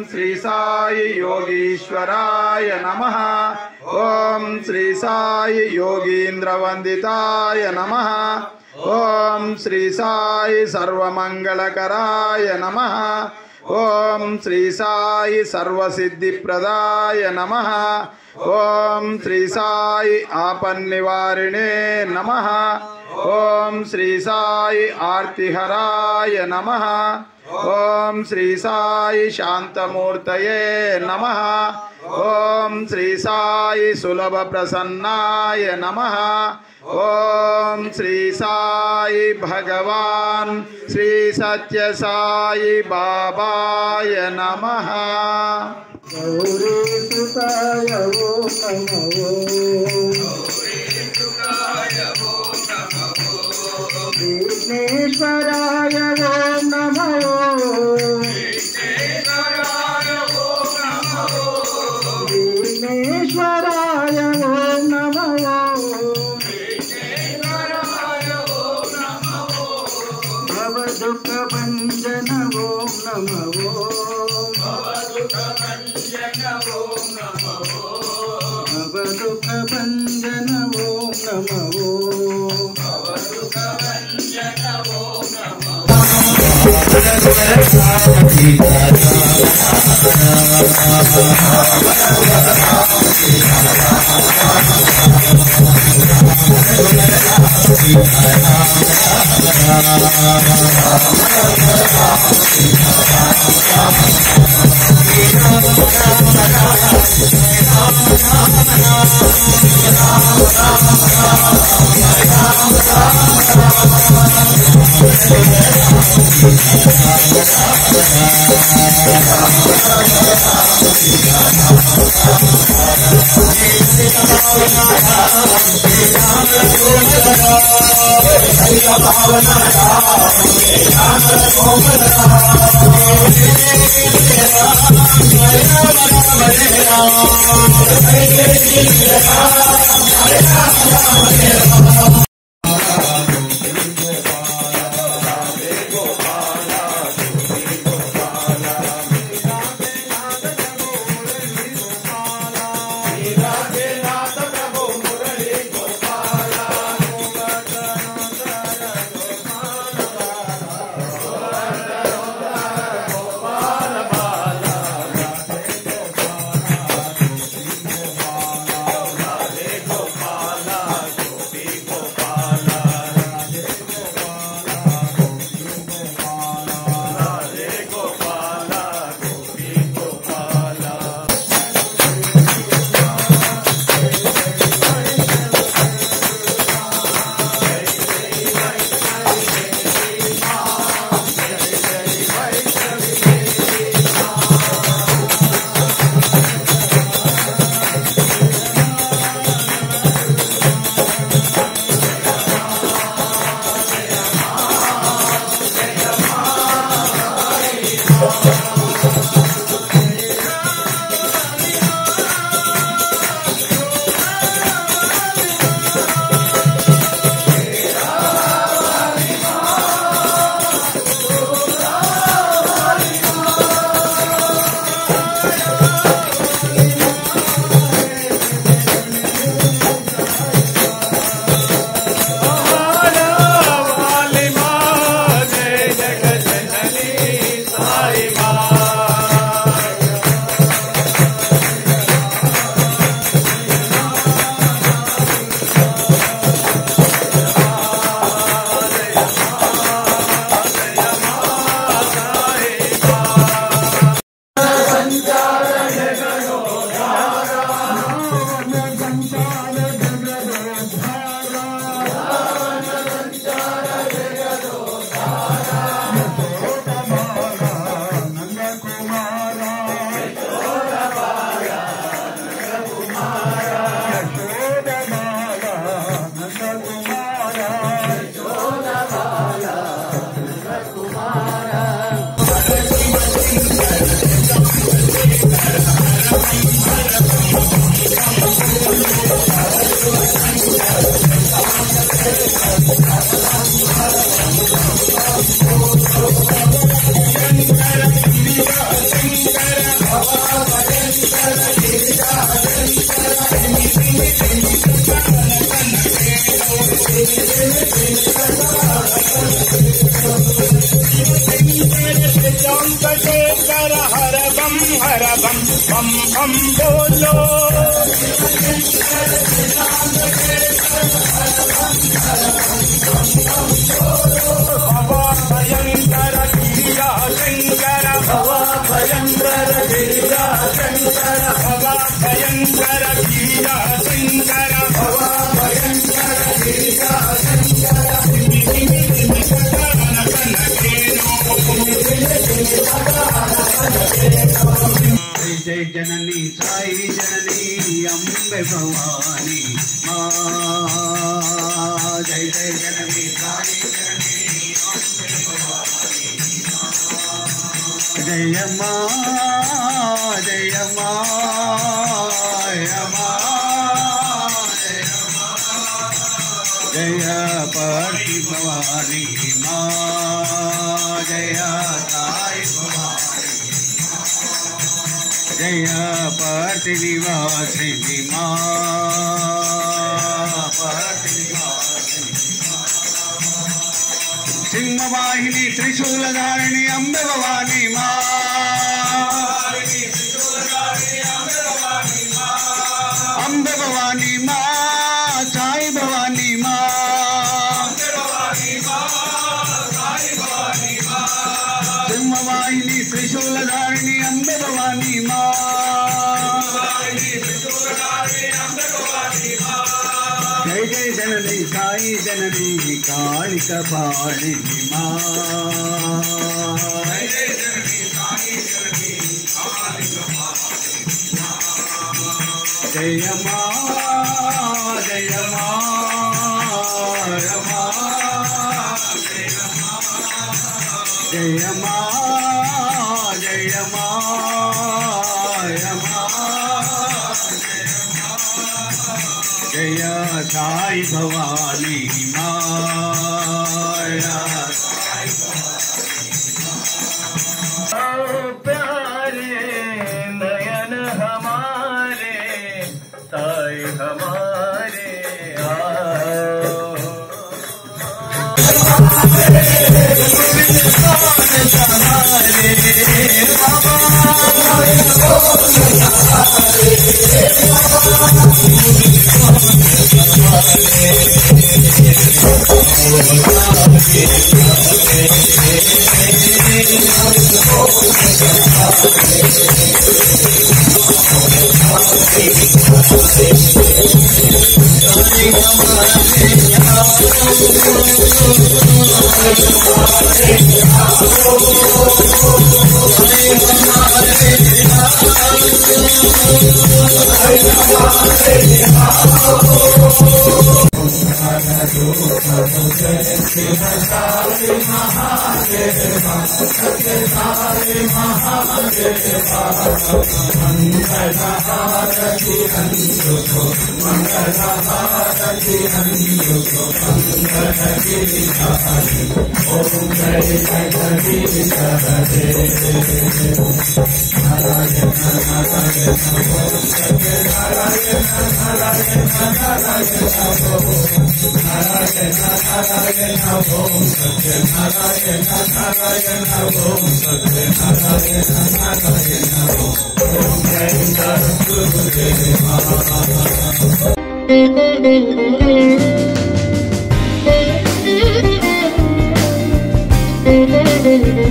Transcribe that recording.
श्री साई योगीश्वराय नमः। ओम श्री साई योगींद्र वंदिताय नमः। ओम श्री साई सर्वमंगलकराय नमः। ओम श्री साई सर्वसिद्धिप्रदाय नमः। ओम श्री साई आपन्निवारिणे नमः। ओम श्री साई आर्तिहराय नमः। ओम श्री साई शांतमूर्तये नमः। ओम श्री साई सुलभ प्रसन्नाय नमः। ओम श्री साई भगवान श्री सत्य साई बाबाय नमः। गौरी सुताय ओम नमो। विघ्नेश्वराय ओम नमो। विघ्नेश्वराय ओम नमो। भवदुःख भंजन ओम नमो। भवदुःख भंजन ओम नमो। बम हर बम बम बम बोलो भवा भयंकर गिरिजा शंकर भवा भयंकर गिरिजा शंकर भवा भयंकर गिरिजा शंकर भवा भयंकर गिरिजा शंकर जय जननी साई जननी अम्बे भवानी माँ जय जय जननी साई जननी अम्बे भवानी जय माँ जय माँ जय पार्वती भवानी माँ जय साई भवानी जय पार्वती निवासिनी माँ सिंहवाहिनी त्रिशूलधारिणी अम्बे भवानी माँ अम्बे भवानी माँ साई भवानी माँ सिंहवाहिनी त्रिशूलधारिणी अम्बे भवानी माँ जय जय जननी साई जननी कालिका पाणिनि माँ जय माँ जय माँ जय माँ जय माँ जय साई भवानी माया प्यारे नयन हमारे साई हमारे Thank you.